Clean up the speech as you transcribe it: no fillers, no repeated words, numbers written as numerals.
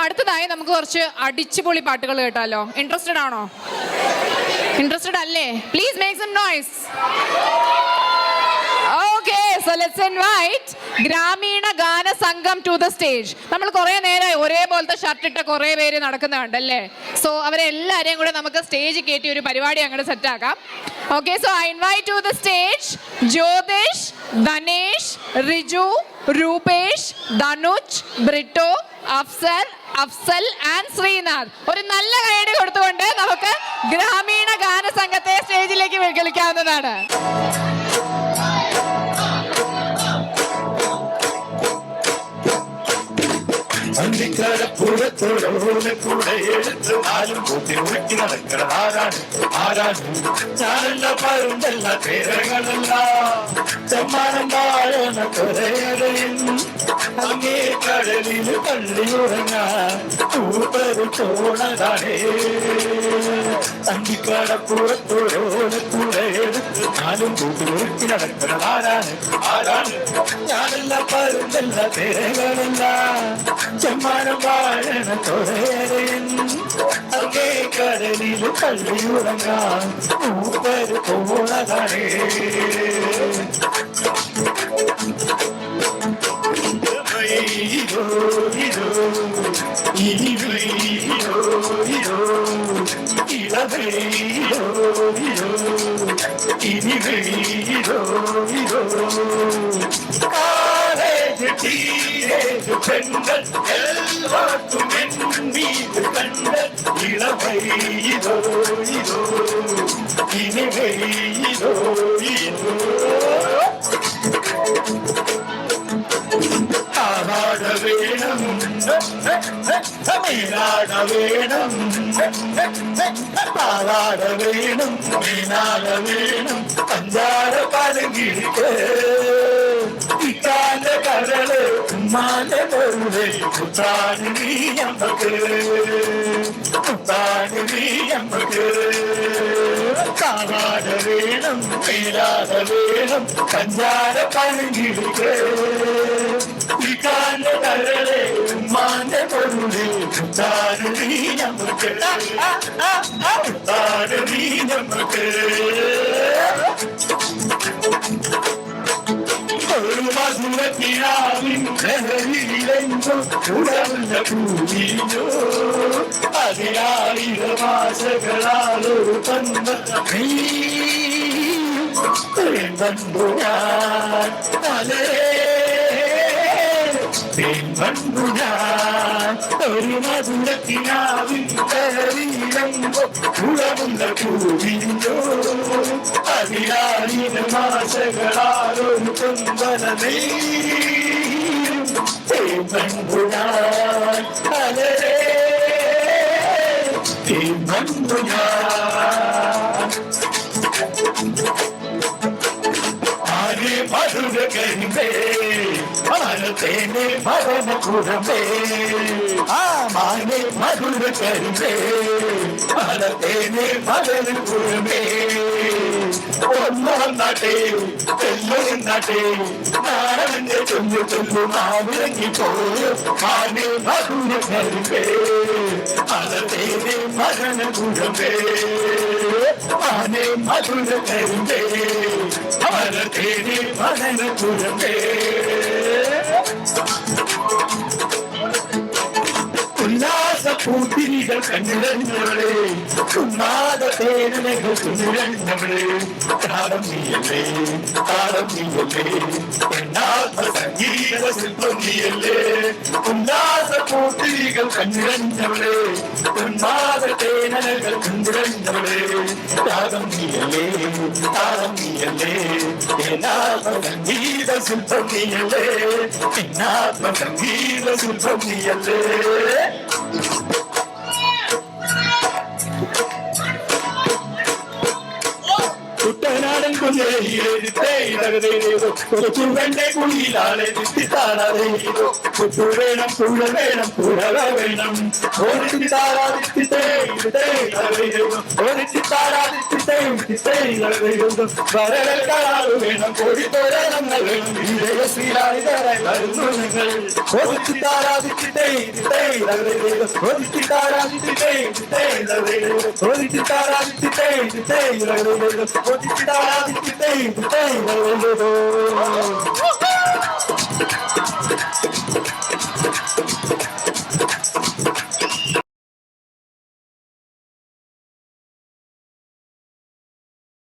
അടുത്തതായി നമുക്ക് കുറച്ച് അടിച്ചുപൊളി പാട്ടുകൾ കേട്ടാലോ? ഇൻട്രസ്റ്റഡ് ആണോ? ഇൻട്രസ്റ്റഡ് അല്ലേ? Please make some noise. Okay, so let's invite ഗ്രാമീണ ഗാന സംഘം to the stage. നമ്മൾ കുറേ നേരമായി ഒരേപോലത്തെ ഷർട്ട് ഇട്ട കുറേ പേര് നടക്കുന്നുണ്ടല്ലേ? സോ അവരെ എല്ലാവരെയും കൂടെ നമുക്ക് സ്റ്റേജിൽ കയറ്റി ഒരു പരിപാടി അങ്ങോട്ട് സെറ്റ് ആക്കാം. Okay, so I invite to the stage Jyotish, Danesh, Riju, Rupesh, Danuj, Brito, Afsal and Sreenath. ഒരു നല്ല കൈയടി കൊടുത്തുകൊണ്ട് നമുക്ക് ഗ്രാമീണ ഗാന സംഘത്തെ സ്റ്റേജിലേക്ക് വിളിക്കാവുന്നതാണ്. അന്തിക്കടപ്പുറത്തോടെ കൂടെ എടുത്ത് നാലും കൂട്ടി ഉരുക്കി നടക്കണതാരാണ്? ഞാനല്ല പരുന്തല്ല പേരകളല്ല സമ്മാനം വാഴണ കുറേടയും അങ്ങേ കടലിൽ പള്ളിയുറങ്ങാൻ ൂപ്പര് പോണതാണേ. അന്തിക്കടപ്പുറത്തോടെ കൂടെ എടുത്ത് നാലും കൂട്ടി ഉരുക്കി നടക്കണതാരാണ്? ഞാനല്ല പരുന്തല്ല പേരകളല്ല സമ്മാനം വാഴണ കുറേടയും അങ്ങേ കടലിൽ പള്ളിയുറങ്ങാൻ ൂപ്പര് പോണതാണേ. പെണ്ണൽ എല്ലാവർക്കും എന്നീത് കണ്ടൽ ഇളവൈതോ ഇതോ ഇനി വൈതോ ഇതോ ആടാട വേണം മീനാട വേണം പാടാട വേണം മീനാട വേണം പഞ്ചാര പലകിരിക്ക് ഇക്കാന്റെ കരള് ഉമ്മാന്റെ പൊരുളെ മുത്താന് നീയമ്പക്ക് മുത്താന് നീയമ്പക്ക് കാവാട വേണം മീനാട വേണം പഞ്ചാര പലകിരിക്ക് ഇക്കാന്റെ കരളെ ഉമ്മാന്റെ പൊരുളെ മുത്താന് നീയമ്പക്ക് മുത്താന് നീയമ്പക്ക്. ഒരു മധുരത്തിനാവിൻ ലഹരിയിലെങ്ങോ ഉടവുള്ള പൂവിഞ്ഞോ അതിനായിരമാശകളാലൊരു തന്നീ വന്നു ഞാൻ ഒരു മധുരത്തിനാവിൻ ലഹരിയിലെങ്ങോ ഉടവുള്ള പൂവിഞ്ഞോ അതിനായിരമാശകളാലൊരു തന്നീ വന്നു ഞാൻ വന്നു ഞാൻ ആരെ മധുര കരിമ്പേ മാനത്തേനെ മദന കുരമ്പേ മാനെ മധുര കരിമ്പേ മാനത്തേനെ മദന കുരമ്പേ ഒന്നാം നാട്ടേ എല്ലും നാട്ടേ നാടന്റെ ചൊല്ലു ചൊല്ലു മാവിറങ്ങി പോയോ മാനെ മധുര കരിമ്പേ മാനത്തേനെ മദന കുരമ്പേ മാനെ മധുര കരിമ്പേ മാനത്തേനെ മദന കുരമ്പേ. ഉല്ലാസപ്പൂത്തിരികൾ കണ്ടിടഞ്ഞവളെ ഉന്മാദ പേരുകൾ തുന്നിടഞ്ഞവളെ താളം നീയല്ലേ താളം നീയല്ലേ എന്നാത്മ സംഗീത ശില്പം നീയല്ലേ. ഉല്ലാസപ്പൂത്തിരികൾ കണ്ടിടഞ്ഞവളെ ഉന്മാദ പേനകൾ തുന്നിടഞ്ഞവളെ താളം നീയല്ലേ താളം നീയല്ലേ എന്നാത്മ സംഗീത ശില്പം നീയല്ലേ എന്നാത്മ സംഗീത ശില്പം നീയല്ലേ. കുട്ടനാടൻ ചുവന്റെ കുളിയിലാളെ താരാതെ കുട്ടു വേണം കുഴ വേണം കുഴവ വേണം ഓടിച്ച് താരാതിട്ടേ ഓടിച്ച് താരാതിട്ടേ വരകളാള് വേണം കോടിത്തോരണം വേണം ശ്രീലാളിതരായി വരുന്നു നിങ്ങൾ ഓടിച്ച് താരാതിട്ടേ ഓടിച്ച് താരാതിട്ടേ ഓടിച്ച് താരാതിട്ടേ ഓടിച്ച് താരാതിട്ടേ